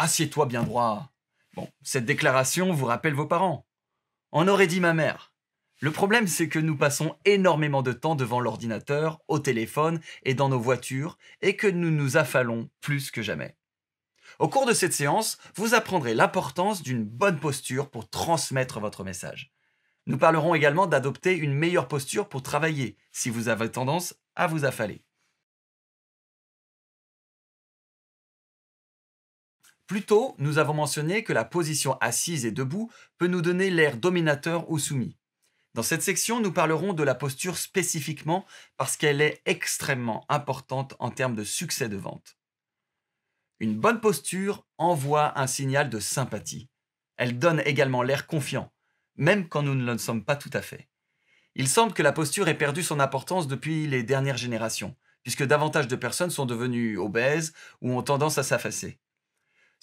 Assieds-toi bien droit. Bon, cette déclaration vous rappelle vos parents. On aurait dit ma mère. Le problème, c'est que nous passons énormément de temps devant l'ordinateur, au téléphone et dans nos voitures, et que nous nous affalons plus que jamais. Au cours de cette séance, vous apprendrez l'importance d'une bonne posture pour transmettre votre message. Nous parlerons également d'adopter une meilleure posture pour travailler, si vous avez tendance à vous affaler. Plus tôt, nous avons mentionné que la position assise et debout peut nous donner l'air dominateur ou soumis. Dans cette section, nous parlerons de la posture spécifiquement parce qu'elle est extrêmement importante en termes de succès de vente. Une bonne posture envoie un signal de sympathie. Elle donne également l'air confiant, même quand nous ne le sommes pas tout à fait. Il semble que la posture ait perdu son importance depuis les dernières générations, puisque davantage de personnes sont devenues obèses ou ont tendance à s'affaisser.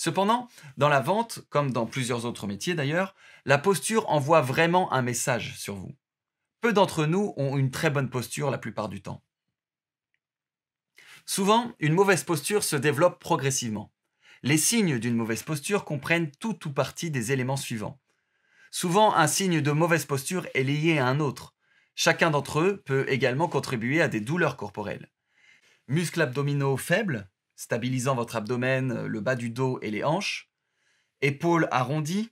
Cependant, dans la vente, comme dans plusieurs autres métiers d'ailleurs, la posture envoie vraiment un message sur vous. Peu d'entre nous ont une très bonne posture la plupart du temps. Souvent, une mauvaise posture se développe progressivement. Les signes d'une mauvaise posture comprennent tout ou partie des éléments suivants. Souvent, un signe de mauvaise posture est lié à un autre. Chacun d'entre eux peut également contribuer à des douleurs corporelles. Muscles abdominaux faibles, stabilisant votre abdomen, le bas du dos et les hanches. Épaules arrondies,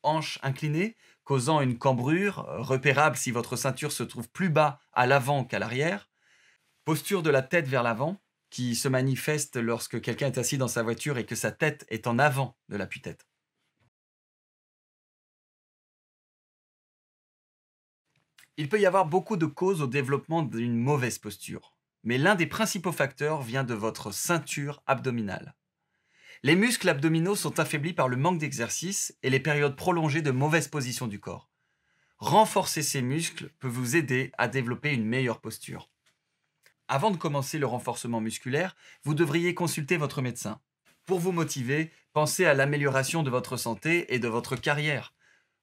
hanches inclinées, causant une cambrure, repérable si votre ceinture se trouve plus bas à l'avant qu'à l'arrière. Posture de la tête vers l'avant, qui se manifeste lorsque quelqu'un est assis dans sa voiture et que sa tête est en avant de l'appui-tête. Il peut y avoir beaucoup de causes au développement d'une mauvaise posture, mais l'un des principaux facteurs vient de votre ceinture abdominale. Les muscles abdominaux sont affaiblis par le manque d'exercice et les périodes prolongées de mauvaise position du corps. Renforcer ces muscles peut vous aider à développer une meilleure posture. Avant de commencer le renforcement musculaire, vous devriez consulter votre médecin. Pour vous motiver, pensez à l'amélioration de votre santé et de votre carrière.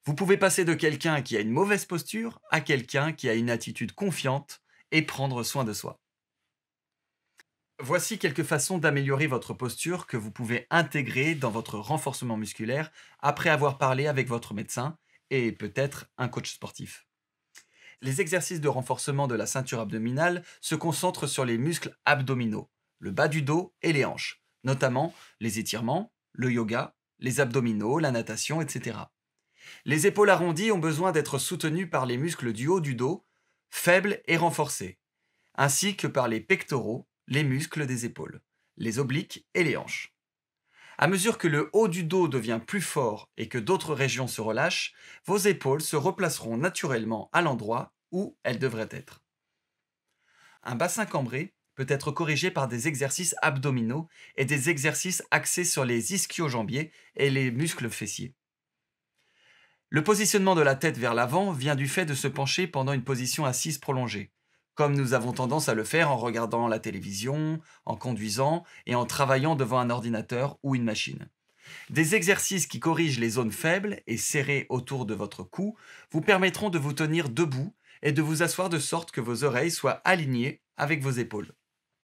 Vous pouvez passer de quelqu'un qui a une mauvaise posture à quelqu'un qui a une attitude confiante et prendre soin de soi. Voici quelques façons d'améliorer votre posture que vous pouvez intégrer dans votre renforcement musculaire après avoir parlé avec votre médecin et peut-être un coach sportif. Les exercices de renforcement de la ceinture abdominale se concentrent sur les muscles abdominaux, le bas du dos et les hanches, notamment les étirements, le yoga, les abdominaux, la natation, etc. Les épaules arrondies ont besoin d'être soutenues par les muscles du haut du dos, faibles et renforcés, ainsi que par les pectoraux, les muscles des épaules, les obliques et les hanches. À mesure que le haut du dos devient plus fort et que d'autres régions se relâchent, vos épaules se replaceront naturellement à l'endroit où elles devraient être. Un bassin cambré peut être corrigé par des exercices abdominaux et des exercices axés sur les ischio-jambiers et les muscles fessiers. Le positionnement de la tête vers l'avant vient du fait de se pencher pendant une position assise prolongée, comme nous avons tendance à le faire en regardant la télévision, en conduisant et en travaillant devant un ordinateur ou une machine. Des exercices qui corrigent les zones faibles et serrées autour de votre cou vous permettront de vous tenir debout et de vous asseoir de sorte que vos oreilles soient alignées avec vos épaules.